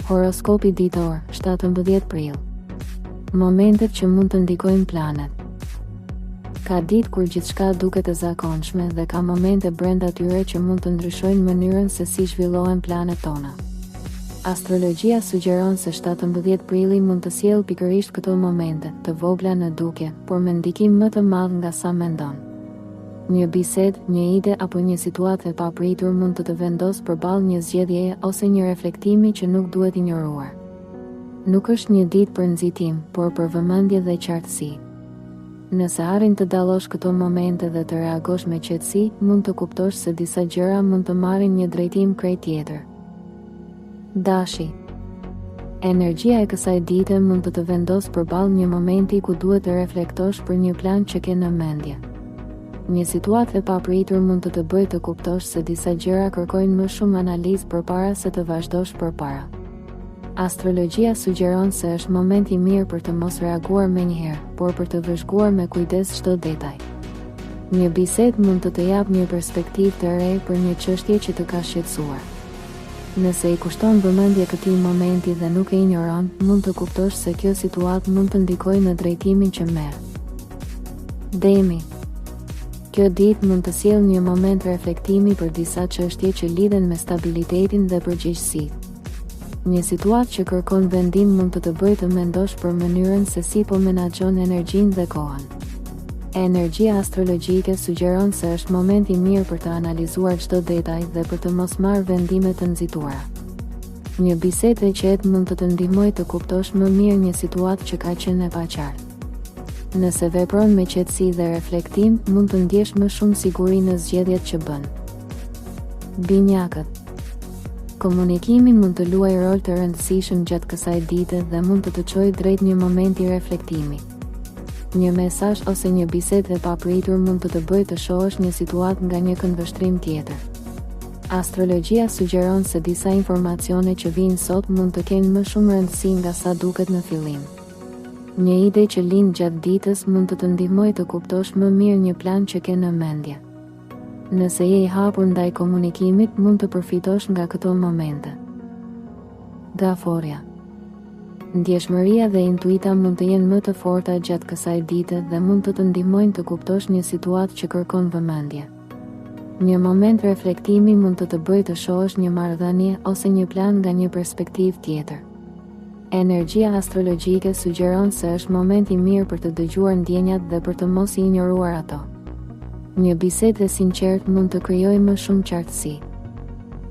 Horoskopi ditor, 17 prill. Momentet që mund të ndikojnë planet. Ka ditë kur gjithçka duket e zakonshme dhe ka momente brenda tyre që mund të ndryshojnë mënyrën se si zhvillohen planet tona. Astrologjia sugjeron se 17 prilli mund të sjellë pikërisht këto momente, të vogla në dukje, por me ndikim më të madh nga sa mendon. Një bisedë, një ide apo një situatë e papritur mund të vendosë përballë një zgjedhjeje ose një reflektimi që nuk duhet injoruar. Nuk është një ditë për nxitim, por për vëmendje dhe qartësi. Nëse arrin të dallosh këto momente dhe të reagosh me qetësi, mund të kuptosh se disa gjëra mund të marrin një drejtim krejt tjetër. Dashi. Energjia e kësaj dite mund të vendosë përballë një momenti ku duhet të reflektosh për një plan që ke në mendje. Një situatë e papritur mund të bëjë të kuptosh se disa gjëra kërkojnë më shumë analizë përpara se të vazhdosh përpara. Astrologjia sugjeron se është moment i mirë për të mos reaguar menjëherë, por për të vëzhguar me kujdes çdo detaj. Një bisedë mund të japë një perspektivë të re për një çështje që të ka shqetësuar. Nëse i kushton vëmendje këtij momenti dhe nuk e injoron, mund të kuptosh se kjo situatë mund të ndikojë në drejtimin që merr. Demi. Kjo ditë mund të sjellë një moment reflektimi për disa çështje që lidhen me stabilitetin dhe përgjegjësitë. Një situatë që kërkon vendim mund të bëjë të mendosh për mënyrën se si po menaxhon energjinë dhe kohën. Energjia astrologjike sugjeron se është moment i mirë për të analizuar çdo detaj dhe për të mos marrë vendime të nxituara. Një bisedë e qetë mund të ndihmojë të kuptosh më mirë një situatë që ka qenë e paqartë. Nëse vepron me qetësi dhe reflektim, mund të ndjesh më shumë siguri në zgjedhjet që bën. Binjakët. Komunikimi mund të luajë rol të rëndësishëm gjatë kësaj dite dhe mund të çojë drejt një momenti reflektimi. Një mesazh ose një bisedë e papritur mund të bëjë të shohësh një situatë nga një këndvështrim tjetër. Astrologjia sugjeron se disa informacione që vijnë sot mund të kenë më shumë rëndësi nga sa duket në fillim. Një ide që lind gjatë ditës mund të ndihmojë të kuptosh më mirë një plan që ke në mendje. Nëse je i hapur ndaj komunikimit, mund të përfitosh nga këto momente. Gaforia. Ndjeshmëria dhe intuita mund të jenë më të forta gjatë kësaj dite dhe mund të ndihmojnë të kuptosh një situatë që kërkon vëmendje. Një moment reflektimi mund të bëjë të shohësh një marrëdhënie ose një plan nga një perspektivë tjetër. Energjia astrologjike sugjeron se është moment i mirë për të dëgjuar ndjenjat dhe për të mos i injoruar ato. Një bisedë e sinqertë mund të krijojë më shumë qartësi.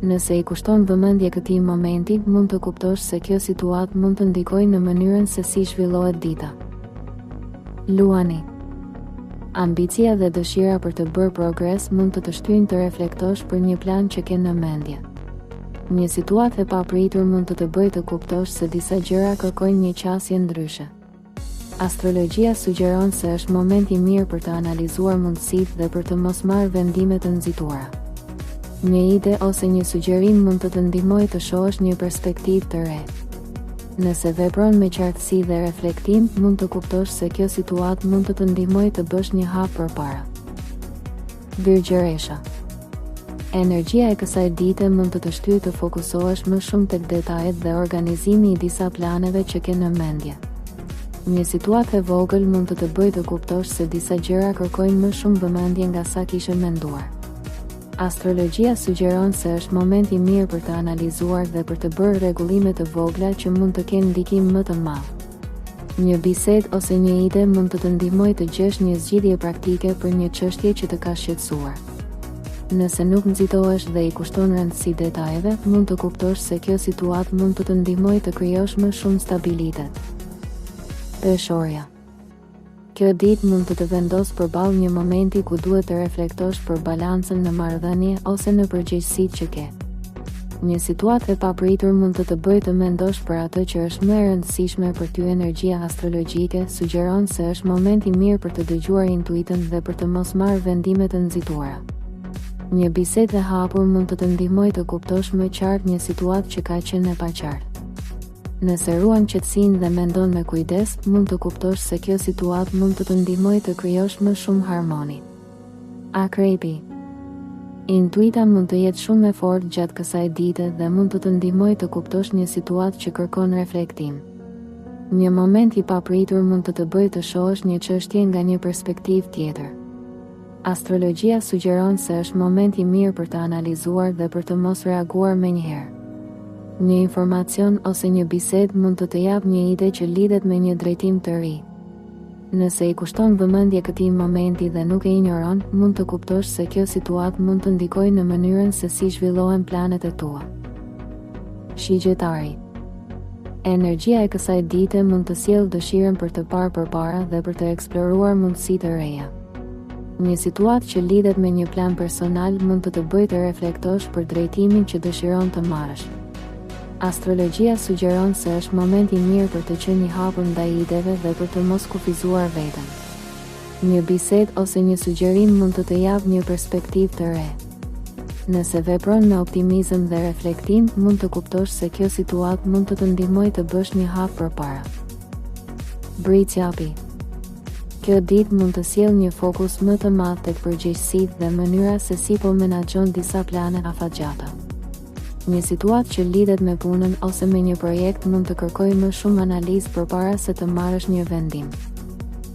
Nëse i kushton vëmendje këtij momenti, mund të kuptosh se kjo situatë mund të ndikojë në mënyrën se si zhvillohet dita. Luani. Ambicia dhe dëshira për të bërë progres mund të shtyjnë të reflektosh për një plan që ke në mendje. Një situatë e papritur mund të bëjë të kuptosh se disa gjëra kërkojnë një qasje ndryshe. Astrologjia sugjeron se është moment i mirë për të analizuar mundësitë dhe për të mos marrë vendime të nxituara. Një ide ose një sugjerim mund të ndihmojë të shohësh një perspektivë të re. Nëse vepron me qartësi dhe reflektim, mund të kuptosh se kjo situatë mund të ndihmojë të bësh një hap përpara. Virgjëresha. Energjia e kësaj dite mund të shtyjë të fokusohesh më shumë tek detajet dhe organizimi i disa planeve që ke në mendje. Një situatë e vogël mund të bëjë të kuptosh se disa gjëra kërkojnë më shumë vëmendje nga sa kishe menduar. Astrologjia sugjeron se është moment i mirë për të analizuar dhe për të bërë rregullime të vogla që mund të kenë ndikim më të madh. Një bisedë ose një ide mund të ndihmojë të gjesh një zgjidhje praktike për një çështje që të ka shqetësuar. Nëse nuk nxitohesh dhe i kushton rëndësi detajeve, mund të kuptosh se kjo situatë mund të ndihmojë të krijosh më shumë stabilitet. Peshorja. Kjo ditë mund të vendosë përballë një momenti ku duhet të reflektosh për balancën në marrëdhënie ose në përgjegjësitë që ke. Një situatë e papritur mund të bëjë të mendosh për atë që është më e rëndësishme për ty. Energjia astrologjike sugjeron se është moment i mirë për të dëgjuar intuitën dhe për të mos marrë vendime të nxituara. Një bisedë e hapur mund të ndihmojë të kuptosh më qartë një situatë që ka qenë e paqartë. Nëse ruan qetësinë dhe mendon me kujdes, mund të kuptosh se kjo situatë mund të ndihmojë të krijosh më shumë harmoni. Akrepi. Intuita mund të jetë shumë e fortë gjatë kësaj dite dhe mund të ndihmojë të kuptosh një situatë që kërkon reflektim. Një moment i papritur mund të bëjë të shohësh një çështje nga një perspektivë tjetër. Astrologjia sugjeron se është moment i mirë për të analizuar dhe për të mos reaguar menjëherë. Një informacion ose një bisedë mund të japë një ide që lidhet me një drejtim të ri. Nëse i kushton vëmendje këtij momenti dhe nuk e injoron, mund të kuptosh se kjo situatë mund të ndikojë në mënyrën se si zhvillohen planet e tua. Shigjetari. Energjia e kësaj dite mund të sjellë dëshirën për të parë përpara dhe për të eksploruar mundësi të reja. Një situatë që lidhet me një plan personal mund të bëjë të reflektosh për drejtimin që dëshiron të marrësh. Astrologjia sugjeron se është moment i mirë për të qenë i hapur ndaj ideve dhe për të mos kufizuar veten. Një bisedë ose një sugjerim mund të japë një perspektivë të re. Nëse vepron me optimizëm dhe reflektim, mund të kuptosh se kjo situatë mund të ndihmojë të bësh një hap përpara. Britsjapi. Kjo ditë mund të sjellë një fokus më të madh tek përgjegjësitë dhe mënyra se si po menaxhon disa plane afatgjata. Një situatë që lidhet me punën ose me një projekt mund të kërkojë më shumë analizë përpara se të marrësh një vendim.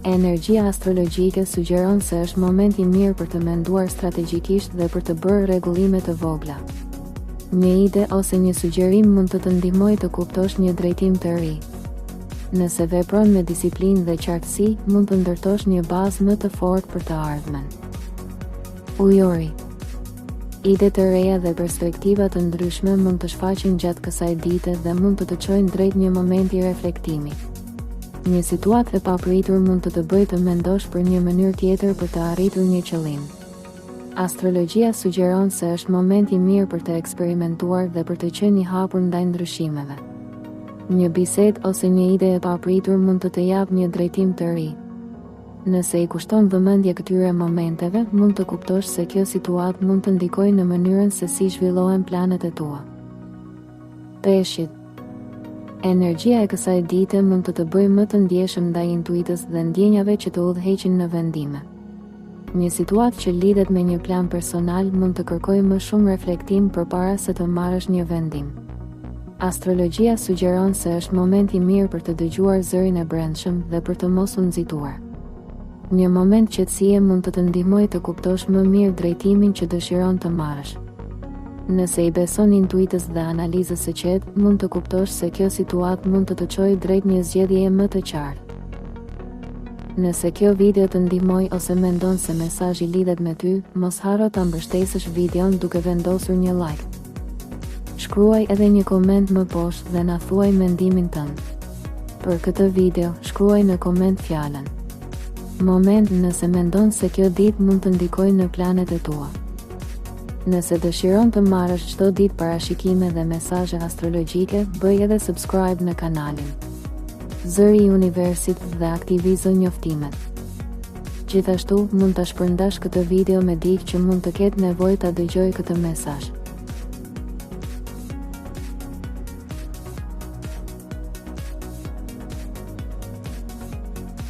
Energjia astrologjike sugjeron se është moment i mirë për të menduar strategjikisht dhe për të bërë rregullime të vogla. Një ide ose një sugjerim mund të ndihmojë të kuptosh një drejtim të ri. Nëse vepron me disiplinë dhe qartësi, mund të ndërtosh një bazë më të fortë për të ardhmen. Ujori. Ide të reja dhe perspektiva të ndryshme mund të shfaqen gjatë kësaj dite dhe mund të çojnë drejt një momenti reflektimi. Një situatë e papritur mund të bëjë të mendosh për një mënyrë tjetër për të arritur një qëllim. Astrologjia sugjeron se është moment i mirë për të eksperimentuar dhe për të qenë i hapur ndaj ndryshimeve. Një bisedë ose një ide e papritur mund të japë një drejtim të ri. Nëse i kushton vëmendje këtyre momenteve, mund të kuptosh se kjo situatë mund të ndikojë në mënyrën se si zhvillohen planet e tua. Peshqit. Energjia e kësaj dite mund të bëjë më të ndjeshëm ndaj intuitës dhe ndjenjave që të udhëheqin në vendime. Një situatë që lidhet me një plan personal mund të kërkojë më shumë reflektim përpara se të marrësh një vendim. Astrologjia sugjeron se është moment i mirë për të dëgjuar zërin e brendshëm dhe për të mos u nxitur. Një moment qetësie mund të ndihmojë të kuptosh më mirë drejtimin që dëshiron të marrësh. Nëse i beson intuitës dhe analizës së qetë, mund të kuptosh se kjo situatë mund të çojë drejt një zgjedhjeje më të qartë. Nëse kjo video të ndihmoi ose mendon se mesazhi lidhet me ty, mos harro ta mbështesësh videon duke vendosur një like. Shkruaj edhe një koment më poshtë dhe na thuaj mendimin tënd. Për këtë video, shkruaj në koment fjalën moment nëse mendon se kjo ditë mund të ndikojë në planet e tua. Nëse dëshiron të marrësh çdo ditë parashikime dhe mesazhe astrologjike, bëj edhe subscribe në kanalin Zëri i Universit dhe aktivizo njoftimet. Gjithashtu, mund ta shpërndash këtë video me dikë që mund të ketë nevojë ta dëgjojë këtë mesazh.